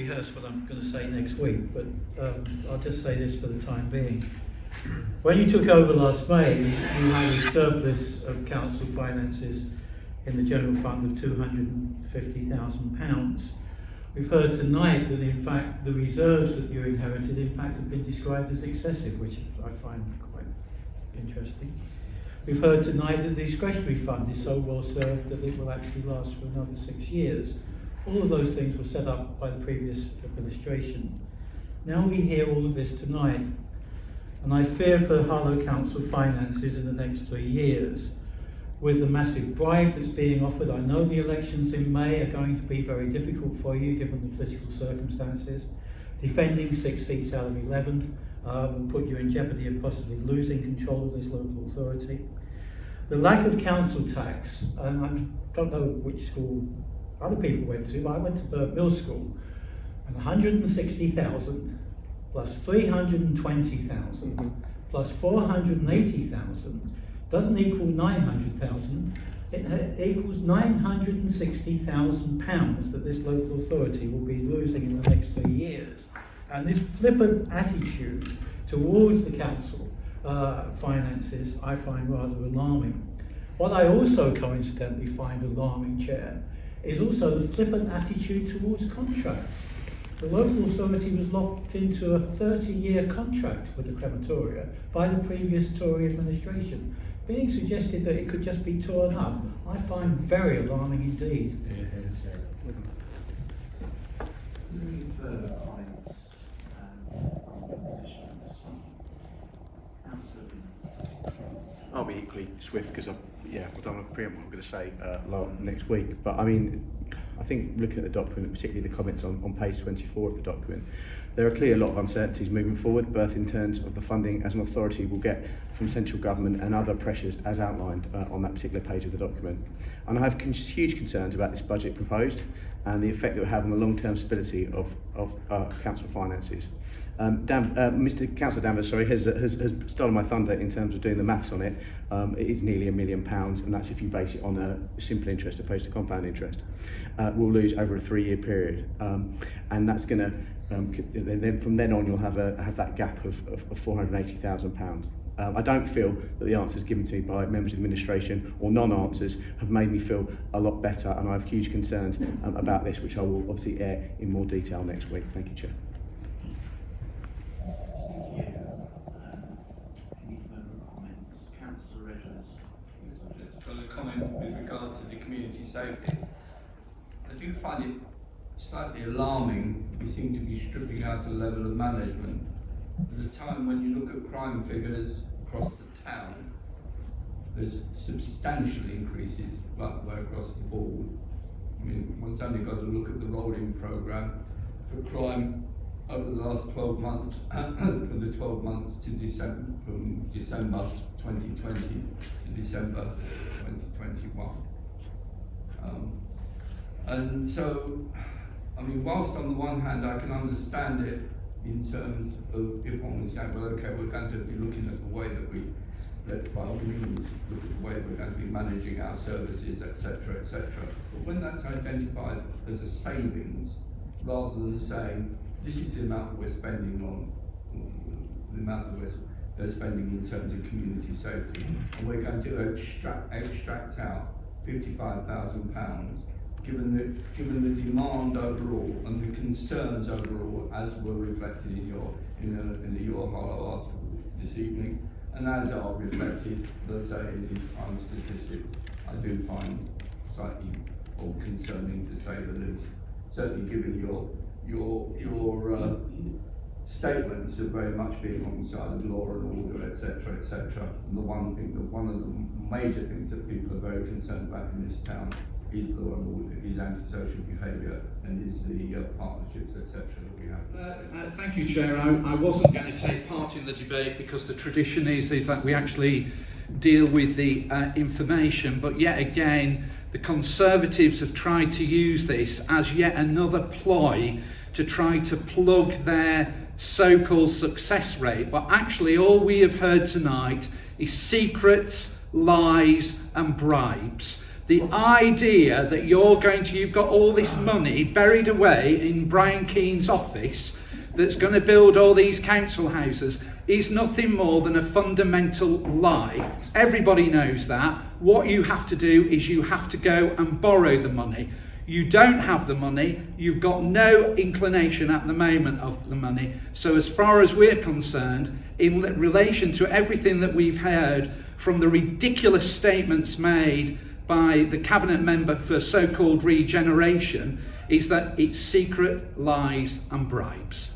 rehearse what I'm going to say next week, but I'll just say this for the time being. When you took over last May, you had a surplus of council finances in the general fund of £250,000. We've heard tonight that in fact the reserves that you inherited in fact have been described as excessive, which I find quite interesting. We've heard tonight that the discretionary fund is so well served that it will actually last for another 6 years. All of those things were set up by the previous administration. Now we hear all of this tonight, and I fear for Harlow Council finances in the next 3 years. With the massive bribe that's being offered, I know the elections in May are going to be very difficult for you given the political circumstances. Defending 6 seats out of 11 will put you in jeopardy of possibly losing control of this local authority. The lack of council tax, and I don't know which school other people went to, but I went to Burt Mill School, and 160,000 plus 320,000 plus 480,000 doesn't equal 900,000. It equals £960,000 that this local authority will be losing in the next 3 years. And this flippant attitude towards the council finances I find rather alarming. What I also coincidentally find alarming, Chair, is also the flippant attitude towards contracts. The local authority was locked into a 30-year contract with the crematoria by the previous Tory administration. Being suggested that it could just be torn up, I find very alarming indeed. Any further comments from positions? I'll be equally swift because I don't want to preempt what I'm going to say next week. But I mean, I think looking at the document, particularly the comments on page 24 of the document, there are clearly a lot of uncertainties moving forward, both in terms of the funding as an authority will get from central government and other pressures as outlined on that particular page of the document. And I have huge concerns about this budget proposed and the effect it will have on the long-term stability of council finances. Mr. Councillor Danvers, has stolen my thunder in terms of doing the maths on it. It is nearly £1 million, and that's if you base it on a simple interest opposed to compound interest. We'll lose over a 3-year period, and that's going to. Then from then on, you'll have that gap of £480,000. I don't feel that the answers given to me by members of the administration or non-answers have made me feel a lot better, and I have huge concerns about this, which I will obviously air in more detail next week. Thank you, Chair. Thank you. Any further comments? Councillor Redders. I've just got a comment with regard to the community safety. I do find it slightly alarming we seem to be stripping out a level of management at a time when you look at crime figures across the town. There's substantial increases right the way across the board. I mean, one's only got to look at the rolling programme for crime over the last 12 months, for the 12 months to December, from December 2020 to December 2021. And so, I mean, whilst on the one hand I can understand it in terms of if one was saying, well, okay, we're going to be looking at the way that we, by all means, look at the way we're going to be managing our services, etc., etc. But when that's identified as a savings, rather than saying, this is the amount that we're spending on, the amount that we're spending in terms of community safety, and we're going to extract out £55,000, given the demand overall and the concerns overall, as were reflected in your Harlow article this evening, and as are reflected, let's say, in these crime statistics, I do find slightly or concerning to say the least. Certainly, given your statements of very much being on the side of law and order, etc., etc. And one of the major things that people are very concerned about in this town is law and order, is antisocial behaviour, and is the partnerships, etc. that we have. Thank you, Chair. I wasn't going to take part in the debate because the tradition is that we actually deal with the information, but yet again, the Conservatives have tried to use this as yet another ploy to try to plug their so-called success rate. But actually all we have heard tonight is secrets, lies and bribes. The idea that you've got all this money buried away in Brian Keane's office that's going to build all these council houses is nothing more than a fundamental lie. Everybody knows that. What you have to do is you have to go and borrow the money. You don't have the money, you've got no inclination at the moment of the money. So as far as we're concerned, in relation to everything that we've heard from the ridiculous statements made by the cabinet member for so-called regeneration, is that it's secret lies and bribes.